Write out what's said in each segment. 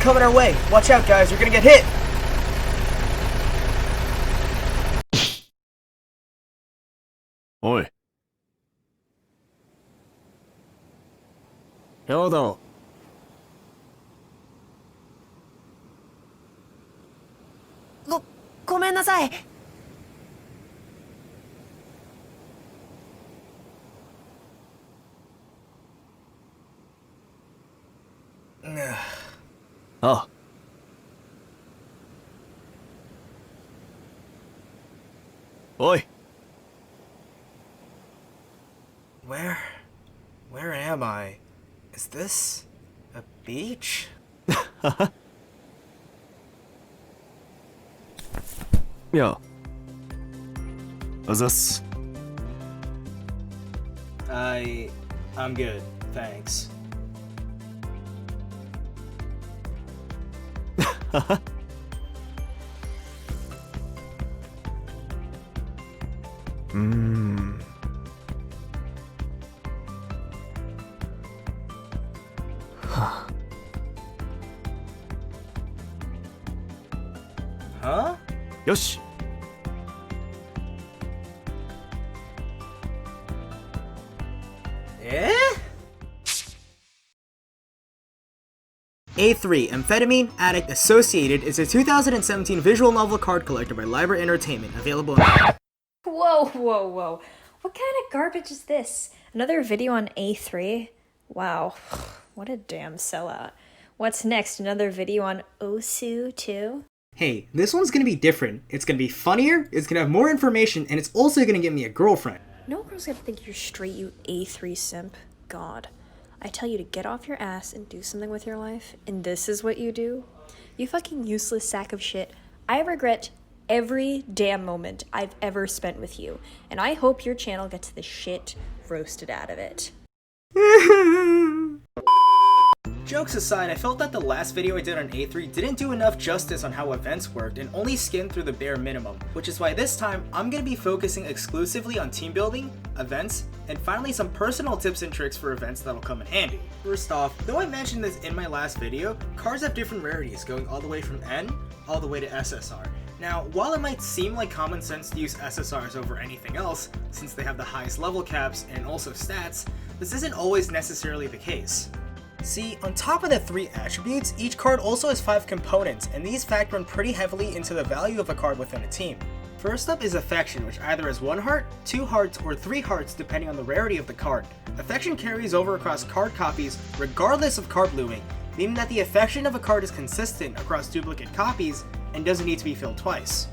coming our way. Watch out, guys. You're gonna get hit. Oi. Yodo. ごめんなさい。あ。おい。 Where am I? Is this a beach? Yeah. Azas. I'm good, thanks. Huh? よし。 A3, Amphetamine Addict Associated is a 2017 visual novel card collector by Library Entertainment, available on... Whoa, whoa, whoa. What kind of garbage is this? Another video on A3? Wow, what a damn sellout. What's next? Another video on Osu too? Hey, this one's gonna be different. It's gonna be funnier, it's gonna have more information, and it's also gonna get me a girlfriend. No girl's gonna think you're straight, you A3 simp. God. I tell you to get off your ass and do something with your life, and this is what you do? You fucking useless sack of shit. I regret every damn moment I've ever spent with you, and I hope your channel gets the shit roasted out of it. Jokes aside, I felt that the last video I did on A3 didn't do enough justice on how events worked and only skimmed through the bare minimum, which is why this time I'm going to be focusing exclusively on team building, events, and finally some personal tips and tricks for events that'll come in handy. First off, though I mentioned this in my last video, cards have different rarities going all the way from N all the way to SSR. Now, while it might seem like common sense to use SSRs over anything else, since they have the highest level caps and also stats, this isn't always necessarily the case. See, on top of the 3 attributes, each card also has 5 components, and these factor in pretty heavily into the value of a card within a team. First up is Affection, which either has 1 heart, 2 hearts, or 3 hearts depending on the rarity of the card. Affection carries over across card copies regardless of card blooming, meaning that the affection of a card is consistent across duplicate copies and doesn't need to be filled twice.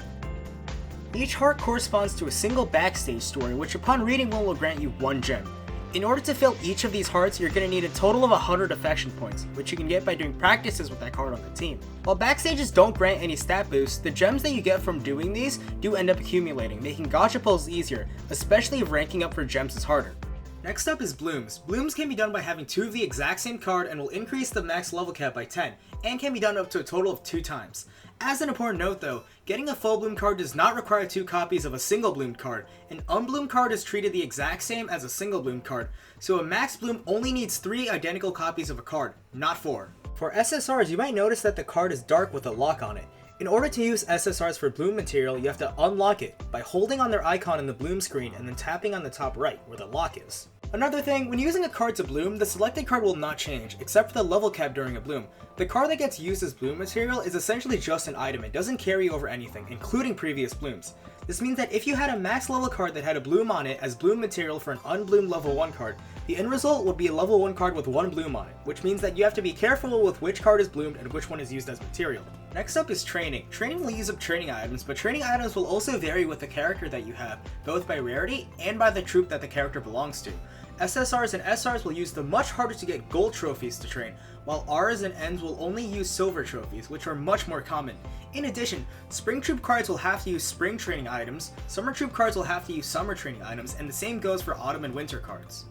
Each heart corresponds to a single backstage story, which upon reading one will grant you 1 gem. In order to fill each of these hearts, you're going to need a total of 100 affection points, which you can get by doing practices with that card on the team. While backstages don't grant any stat boosts, the gems that you get from doing these do end up accumulating, making gacha pulls easier, especially if ranking up for gems is harder. Next up is Blooms. Blooms can be done by having 2 of the exact same card and will increase the max level cap by 10, and can be done up to a total of 2 times. As an important note though, getting a full bloom card does not require 2 copies of a single bloomed card. An unbloomed card is treated the exact same as a single bloomed card, so a max bloom only needs 3 identical copies of a card, not 4. For SSRs, you might notice that the card is dark with a lock on it. In order to use SSRs for bloom material, you have to unlock it by holding on their icon in the bloom screen and then tapping on the top right where the lock is. Another thing, when using a card to bloom, the selected card will not change, except for the level cap during a bloom. The card that gets used as bloom material is essentially just an item. It doesn't carry over anything, including previous blooms. This means that if you had a max level card that had a bloom on it as bloom material for an unbloomed level 1 card, the end result would be a level 1 card with 1 bloom on it, which means that you have to be careful with which card is bloomed and which one is used as material. Next up is Training. Training will use up training items, but training items will also vary with the character that you have, both by rarity and by the troupe that the character belongs to. SSRs and SRs will use the much harder to get gold trophies to train, while Rs and Ns will only use silver trophies, which are much more common. In addition, Spring Troop cards will have to use spring training items, Summer Troop cards will have to use summer training items, and the same goes for Autumn and Winter cards.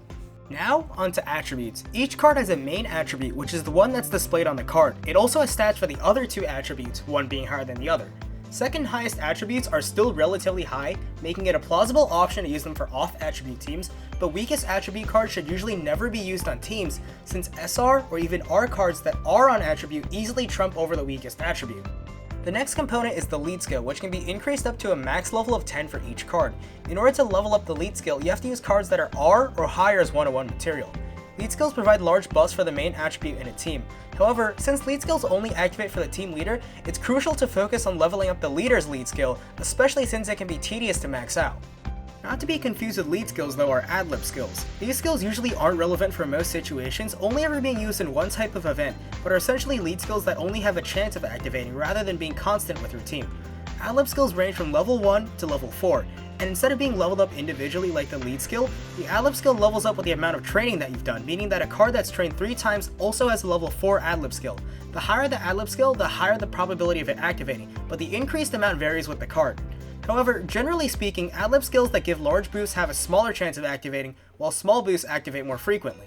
Now, onto attributes. Each card has a main attribute, which is the one that's displayed on the card. It also has stats for the other 2 attributes, one being higher than the other. Second highest attributes are still relatively high, making it a plausible option to use them for off-attribute teams, but weakest attribute cards should usually never be used on teams, since SR or even R cards that are on attribute easily trump over the weakest attribute. The next component is the lead skill, which can be increased up to a max level of 10 for each card. In order to level up the lead skill, you have to use cards that are R or higher as 1-1 material. Lead skills provide large buffs for the main attribute in a team. However, since lead skills only activate for the team leader, it's crucial to focus on leveling up the leader's lead skill, especially since it can be tedious to max out. Not to be confused with lead skills though are Adlib skills. These skills usually aren't relevant for most situations, only ever being used in one type of event, but are essentially lead skills that only have a chance of activating rather than being constant with your team. Adlib skills range from level 1 to level 4, and instead of being leveled up individually like the lead skill, the Adlib skill levels up with the amount of training that you've done, meaning that a card that's trained 3 times also has a level 4 Adlib skill. The higher the Adlib skill, the higher the probability of it activating, but the increased amount varies with the card. However, generally speaking, Adlib skills that give large boosts have a smaller chance of activating, while small boosts activate more frequently.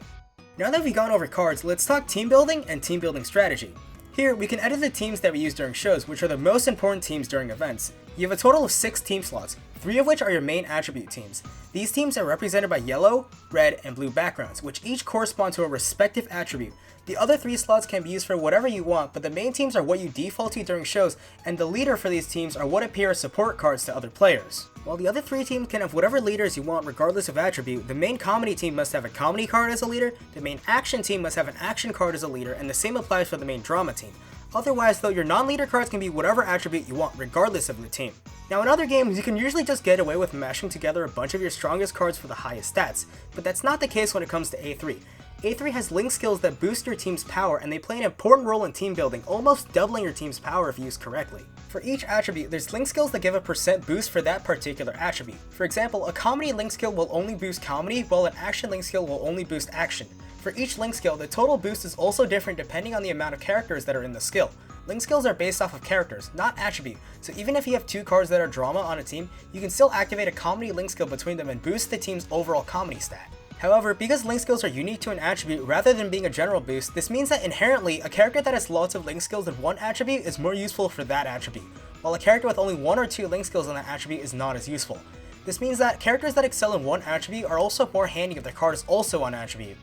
Now that we've gone over cards, let's talk team building and team building strategy. Here, we can edit the teams that we use during shows, which are the most important teams during events. You have a total of 6 team slots, 3 of which are your main attribute teams. These teams are represented by yellow, red, and blue backgrounds, which each correspond to a respective attribute. The other 3 slots can be used for whatever you want, but the main teams are what you default to during shows, and the leader for these teams are what appear as support cards to other players. While the other 3 teams can have whatever leaders you want regardless of attribute, the main comedy team must have a comedy card as a leader, the main action team must have an action card as a leader, and the same applies for the main drama team. Otherwise though, your non-leader cards can be whatever attribute you want regardless of the team. Now in other games, you can usually just get away with mashing together a bunch of your strongest cards for the highest stats, but that's not the case when it comes to A3. A3 has link skills that boost your team's power, and they play an important role in team building, almost doubling your team's power if used correctly. For each attribute, there's link skills that give a % boost for that particular attribute. For example, a comedy link skill will only boost comedy, while an action link skill will only boost action. For each link skill, the total boost is also different depending on the amount of characters that are in the skill. Link skills are based off of characters, not attribute, so even if you have 2 cards that are drama on a team, you can still activate a comedy link skill between them and boost the team's overall comedy stat. However, because link skills are unique to an attribute rather than being a general boost, this means that inherently, a character that has lots of link skills in one attribute is more useful for that attribute, while a character with only 1 or 2 link skills in that attribute is not as useful. This means that characters that excel in one attribute are also more handy if their card is also on attribute.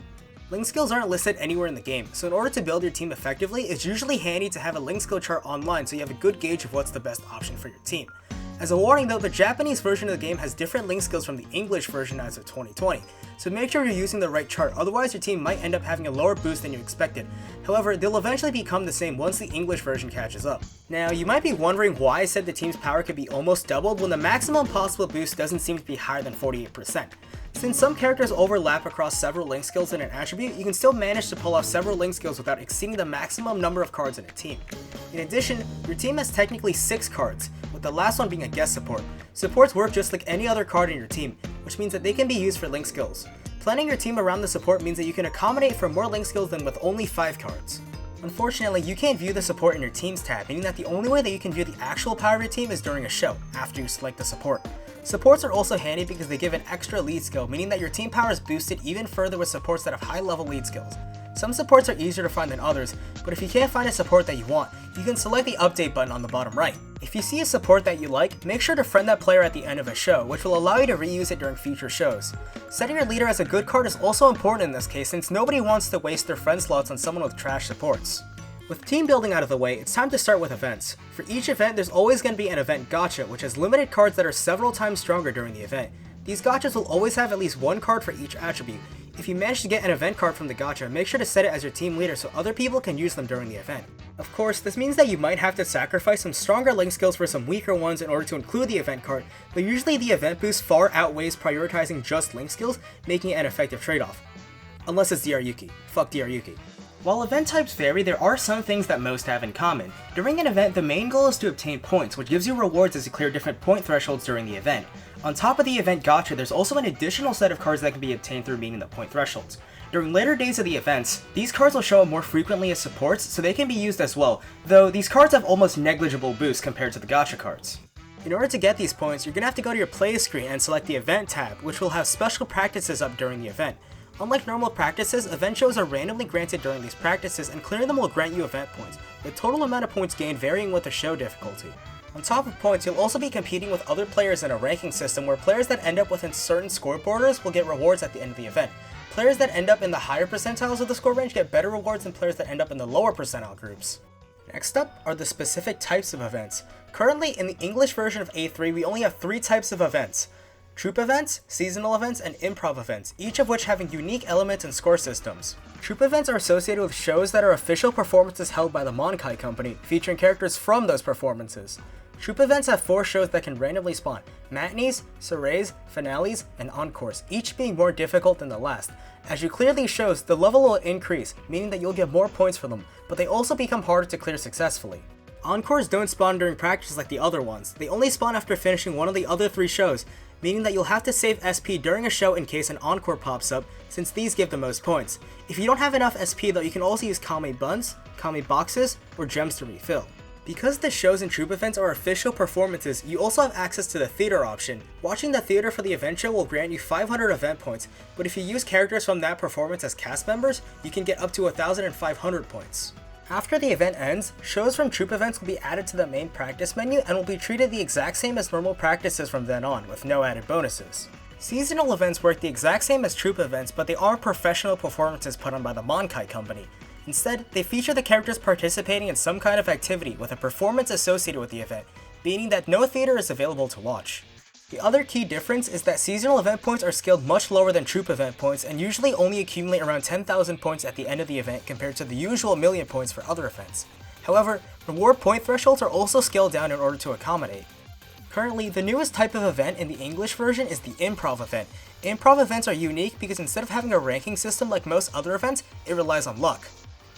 Link skills aren't listed anywhere in the game, so in order to build your team effectively, it's usually handy to have a link skill chart online so you have a good gauge of what's the best option for your team. As a warning though, the Japanese version of the game has different link skills from the English version as of 2020, so make sure you're using the right chart, otherwise your team might end up having a lower boost than you expected. However, they'll eventually become the same once the English version catches up. Now, you might be wondering why I said the team's power could be almost doubled when the maximum possible boost doesn't seem to be higher than 48%. Since some characters overlap across several link skills in an attribute, you can still manage to pull off several link skills without exceeding the maximum number of cards in a team. In addition, your team has technically 6 cards, with the last one being a guest support. Supports work just like any other card in your team, which means that they can be used for link skills. Planning your team around the support means that you can accommodate for more link skills than with only 5 cards. Unfortunately, you can't view the support in your team's tab, meaning that the only way that you can view the actual power of your team is during a show, after you select the support. Supports are also handy because they give an extra lead skill, meaning that your team power is boosted even further with supports that have high level lead skills. Some supports are easier to find than others, but if you can't find a support that you want, you can select the update button on the bottom right. If you see a support that you like, make sure to friend that player at the end of a show, which will allow you to reuse it during future shows. Setting your leader as a good card is also important in this case, since nobody wants to waste their friend slots on someone with trash supports. With team building out of the way, it's time to start with events. For each event, there's always going to be an event gacha, which has limited cards that are several times stronger during the event. These gachas will always have at least 1 card for each attribute. If you manage to get an event card from the gacha, make sure to set it as your team leader so other people can use them during the event. Of course, this means that you might have to sacrifice some stronger link skills for some weaker ones in order to include the event card, but usually the event boost far outweighs prioritizing just link skills, making it an effective trade-off. Unless it's Ryuji. Fuck Ryuji. While event types vary, there are some things that most have in common. During an event, the main goal is to obtain points, which gives you rewards as you clear different point thresholds during the event. On top of the event gacha, there's also an additional set of cards that can be obtained through meeting the point thresholds. During later days of the events, these cards will show up more frequently as supports, so they can be used as well, though these cards have almost negligible boosts compared to the gacha cards. In order to get these points, you're going to have to go to your play screen and select the event tab, which will have special practices up during the event. Unlike normal practices, event shows are randomly granted during these practices, and clearing them will grant you event points, the total amount of points gained varying with the show difficulty. On top of points, you'll also be competing with other players in a ranking system where players that end up within certain score borders will get rewards at the end of the event. Players that end up in the higher percentiles of the score range get better rewards than players that end up in the lower percentile groups. Next up are the specific types of events. Currently, in the English version of A3, we only have 3 types of events: Troupe Events, Seasonal Events, and Improv Events, each of which having unique elements and score systems. Troupe Events are associated with shows that are official performances held by the Monkai Company, featuring characters from those performances. Troupe Events have 4 shows that can randomly spawn: matinees, soirees, finales, and encores, each being more difficult than the last. As you clear these shows, the level will increase, meaning that you'll get more points for them, but they also become harder to clear successfully. Encores don't spawn during practice like the other ones, they only spawn after finishing one of the other 3 shows, meaning that you'll have to save SP during a show in case an encore pops up, since these give the most points. If you don't have enough SP though, you can also use Kame Buns, Kame Boxes, or Gems to refill. Because the shows and Troupe Events are official performances, you also have access to the theater option. Watching the theater for the event show will grant you 500 event points, but if you use characters from that performance as cast members, you can get up to 1,500 points. After the event ends, shows from Troupe Events will be added to the main practice menu and will be treated the exact same as normal practices from then on, with no added bonuses. Seasonal events work the exact same as Troupe Events, but they are professional performances put on by the Monkai Company. Instead, they feature the characters participating in some kind of activity with a performance associated with the event, meaning that no theater is available to watch. The other key difference is that seasonal event points are scaled much lower than Troupe Event points and usually only accumulate around 10,000 points at the end of the event compared to the usual million points for other events. However, reward point thresholds are also scaled down in order to accommodate. Currently, the newest type of event in the English version is the Improv Event. Improv events are unique because instead of having a ranking system like most other events, it relies on luck.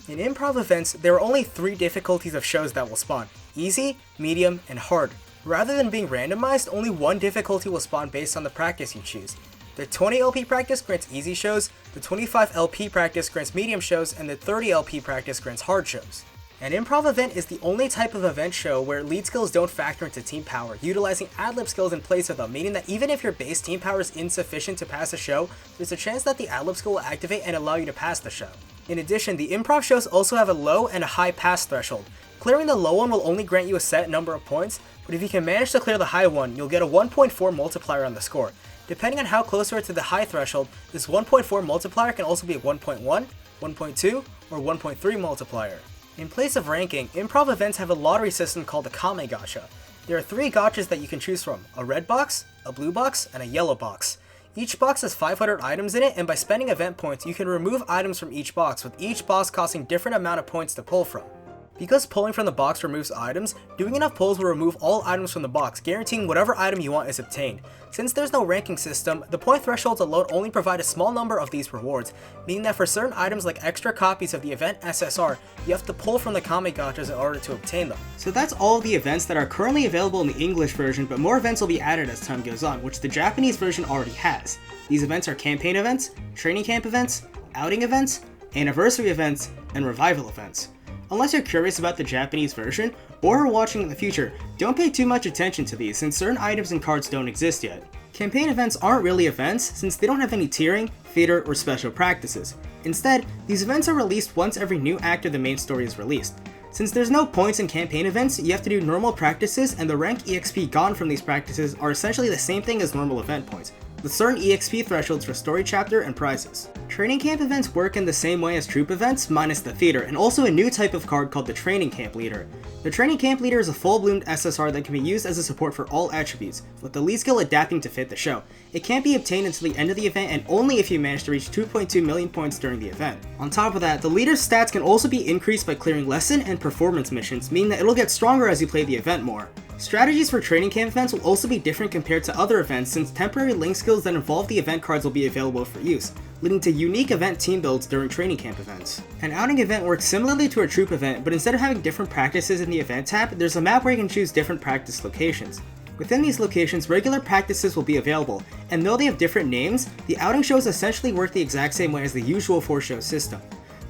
In Improv Events, there are only 3 difficulties of shows that will spawn: easy, medium, and hard. Rather than being randomized, only 1 difficulty will spawn based on the practice you choose. The 20 LP practice grants easy shows, the 25 LP practice grants medium shows, and the 30 LP practice grants hard shows. An Improv Event is the only type of event show where lead skills don't factor into team power, utilizing Adlib skills in place of them, meaning that even if your base team power is insufficient to pass a show, there's a chance that the Adlib skill will activate and allow you to pass the show. In addition, the improv shows also have a low and a high pass threshold. Clearing the low one will only grant you a set number of points, but if you can manage to clear the high one, you'll get a 1.4 multiplier on the score. Depending on how close you are to the high threshold, this 1.4 multiplier can also be a 1.1, 1.2, or 1.3 multiplier. In place of ranking, Improv Events have a lottery system called the Kame Gacha. There are 3 gachas that you can choose from: a red box, a blue box, and a yellow box. Each box has 500 items in it, and by spending event points, you can remove items from each box, with each box costing different amount of points to pull from. Because pulling from the box removes items, doing enough pulls will remove all items from the box, guaranteeing whatever item you want is obtained. Since there's no ranking system, the point thresholds alone only provide a small number of these rewards, meaning that for certain items like extra copies of the event SSR, you have to pull from the Kame Gachas in order to obtain them. So that's all of the events that are currently available in the English version, but more events will be added as time goes on, which the Japanese version already has. These events are campaign events, training camp events, outing events, anniversary events, and revival events. Unless you're curious about the Japanese version, or are watching in the future, don't pay too much attention to these since certain items and cards don't exist yet. Campaign events aren't really events since they don't have any tiering, theater, or special practices. Instead, these events are released once every new act of the main story is released. Since there's no points in campaign events, you have to do normal practices, and the rank EXP gone from these practices are essentially the same thing as normal event points, with certain EXP thresholds for story chapter and prizes. Training camp events work in the same way as Troupe Events, minus the theater, and also a new type of card called the Training Camp Leader. The Training Camp Leader is a full-bloomed SSR that can be used as a support for all attributes, with the lead skill adapting to fit the show. It can't be obtained until the end of the event and only if you manage to reach 2.2 million points during the event. On top of that, the leader's stats can also be increased by clearing lesson and performance missions, meaning that it'll get stronger as you play the event more. Strategies for training camp events will also be different compared to other events since temporary link skills that involve the event cards will be available for use, leading to unique event team builds during training camp events. An outing event works similarly to a troop event, but instead of having different practices in the event tab, there's a map where you can choose different practice locations. Within these locations, regular practices will be available, and though they have different names, the outing shows essentially work the exact same way as the usual 4-show system.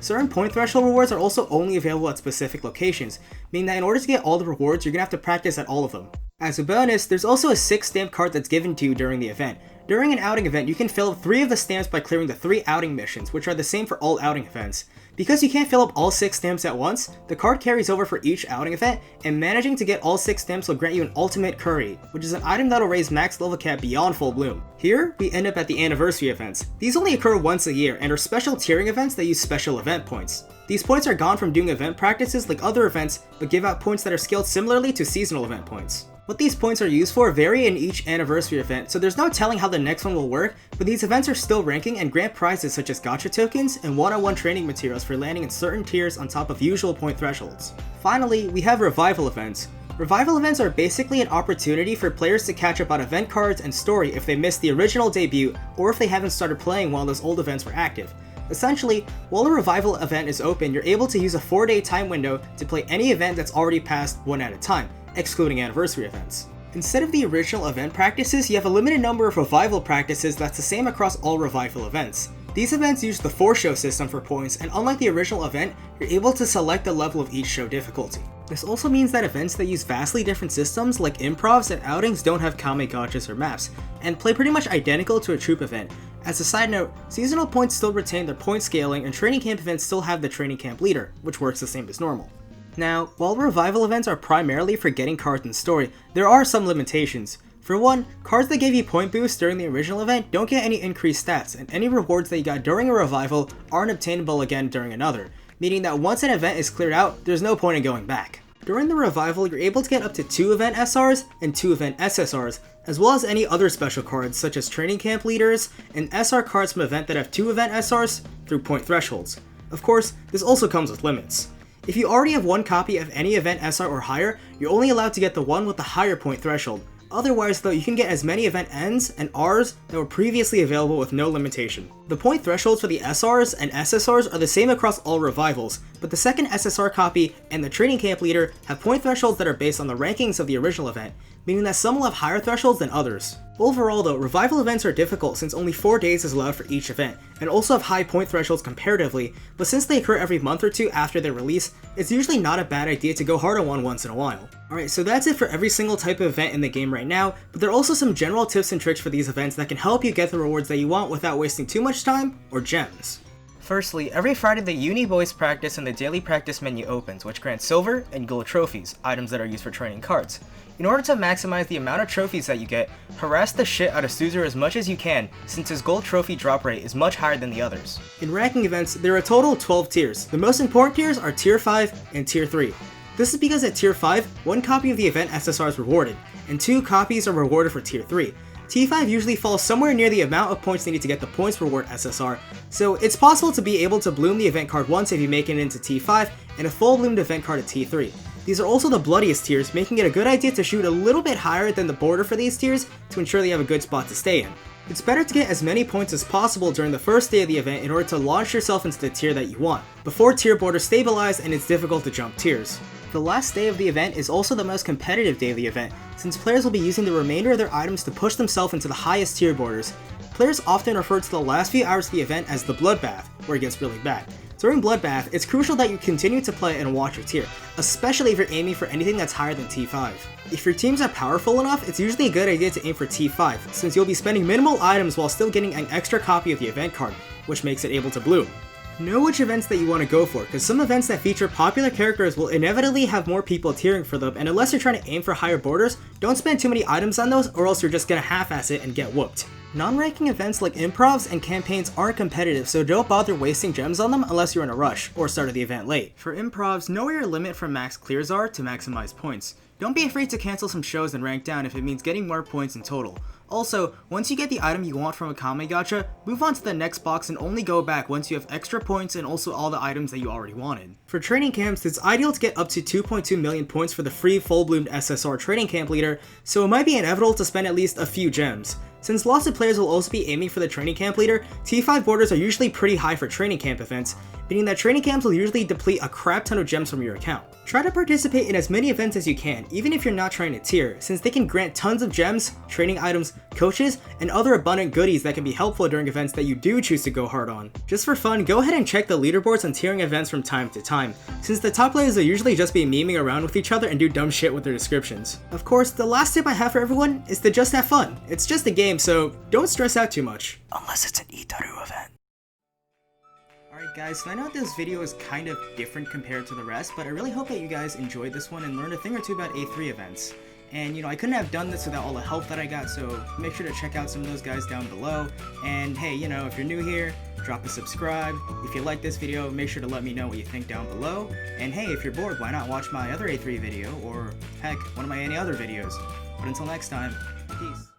Certain point threshold rewards are also only available at specific locations, meaning that in order to get all the rewards, you're gonna have to practice at all of them. As a bonus, there's also a 6 stamp card that's given to you during the event. During an outing event, you can fill up 3 of the stamps by clearing the 3 outing missions, which are the same for all outing events. Because you can't fill up all 6 stamps at once, the card carries over for each outing event, and managing to get all 6 stamps will grant you an Ultimate Curry, which is an item that'll raise max level cap beyond full bloom. Here, we end up at the anniversary events. These only occur once a year and are special tiering events that use special event points. These points are gone from doing event practices like other events, but give out points that are scaled similarly to seasonal event points. What these points are used for vary in each anniversary event, so there's no telling how the next one will work, but these events are still ranking and grant prizes such as gacha tokens and one-on-one training materials for landing in certain tiers on top of usual point thresholds. Finally, we have revival events. Revival events are basically an opportunity for players to catch up on event cards and story if they missed the original debut or if they haven't started playing while those old events were active. Essentially, while a revival event is open, you're able to use a 4-day time window to play any event that's already passed one at a time, excluding anniversary events. Instead of the original event practices, you have a limited number of revival practices that's the same across all revival events. These events use the 4-show system for points, and unlike the original event, you're able to select the level of each show difficulty. This also means that events that use vastly different systems like improvs and outings don't have kame gachas or maps, and play pretty much identical to a troupe event. As a side note, seasonal points still retain their point scaling, and training camp events still have the training camp leader, which works the same as normal. Now, while revival events are primarily for getting cards and story, there are some limitations. For one, cards that gave you point boosts during the original event don't get any increased stats, and any rewards that you got during a revival aren't obtainable again during another, meaning that once an event is cleared out, there's no point in going back. During the revival, you're able to get up to 2 event SRs and 2 event SSRs, as well as any other special cards such as training camp leaders and SR cards from event that have 2 event SRs through point thresholds. Of course, this also comes with limits. If you already have 1 copy of any event SR or higher, you're only allowed to get the one with the higher point threshold. Otherwise though, you can get as many event Ns and Rs that were previously available with no limitation. The point thresholds for the SRs and SSRs are the same across all revivals, but the second SSR copy and the training camp leader have point thresholds that are based on the rankings of the original event, meaning that some will have higher thresholds than others. Overall though, revival events are difficult since only 4 days is allowed for each event, and also have high point thresholds comparatively, but since they occur every month or 2 after their release, it's usually not a bad idea to go hard on one once in a while. Alright, so that's it for every single type of event in the game right now, but there are also some general tips and tricks for these events that can help you get the rewards that you want without wasting too much time or gems. Firstly, every Friday the Uni Boys practice and the daily practice menu opens, which grants silver and gold trophies, items that are used for training cards. In order to maximize the amount of trophies that you get, harass the shit out of Suzer as much as you can, since his gold trophy drop rate is much higher than the others. In ranking events, there are a total of 12 tiers. The most important tiers are Tier 5 and Tier 3. This is because at Tier 5, 1 copy of the event SSR is rewarded, and 2 copies are rewarded for Tier 3. T5 usually falls somewhere near the amount of points needed to get the points reward SSR, so it's possible to be able to bloom the event card once if you make it into T5, and a full bloomed event card at T3. These are also the bloodiest tiers, making it a good idea to shoot a little bit higher than the border for these tiers to ensure that you have a good spot to stay in. It's better to get as many points as possible during the first day of the event in order to launch yourself into the tier that you want, before tier borders stabilize and it's difficult to jump tiers. The last day of the event is also the most competitive day of the event, since players will be using the remainder of their items to push themselves into the highest tier borders. Players often refer to the last few hours of the event as the bloodbath, where it gets really bad. During bloodbath, it's crucial that you continue to play and watch your tier, especially if you're aiming for anything that's higher than T5. If your teams are powerful enough, it's usually a good idea to aim for T5, since you'll be spending minimal items while still getting an extra copy of the event card, which makes it able to bloom. Know which events that you want to go for, because some events that feature popular characters will inevitably have more people tiering for them, and unless you're trying to aim for higher borders, don't spend too many items on those or else you're just gonna half-ass it and get whooped. Non-ranking events like improvs and campaigns aren't competitive, so don't bother wasting gems on them unless you're in a rush or started the event late. For improvs, know where your limit for max clears are to maximize points. Don't be afraid to cancel some shows and rank down if it means getting more points in total. Also, once you get the item you want from a Kame Gacha, move on to the next box and only go back once you have extra points and also all the items that you already wanted. For training camps, it's ideal to get up to 2.2 million points for the free full-bloomed SSR training camp leader, so it might be inevitable to spend at least a few gems. Since lots of players will also be aiming for the training camp leader, T5 borders are usually pretty high for training camp events, meaning that training camps will usually deplete a crap ton of gems from your account. Try to participate in as many events as you can, even if you're not trying to tier, since they can grant tons of gems, training items, coaches, and other abundant goodies that can be helpful during events that you do choose to go hard on. Just for fun, go ahead and check the leaderboards on tiering events from time to time, since the top players will usually just be memeing around with each other and do dumb shit with their descriptions. Of course, the last tip I have for everyone is to just have fun. It's just a game, so don't stress out too much. Unless it's an Itaru event. Alright guys, so I know this video is kind of different compared to the rest, but I really hope that you guys enjoyed this one and learned a thing or two about A3 events. And I couldn't have done this without all the help that I got, so make sure to check out some of those guys down below. And hey, if you're new here, drop a subscribe. If you like this video, make sure to let me know what you think down below. And hey, if you're bored, why not watch my other A3 video, or heck, one of my any other videos. But until next time, peace.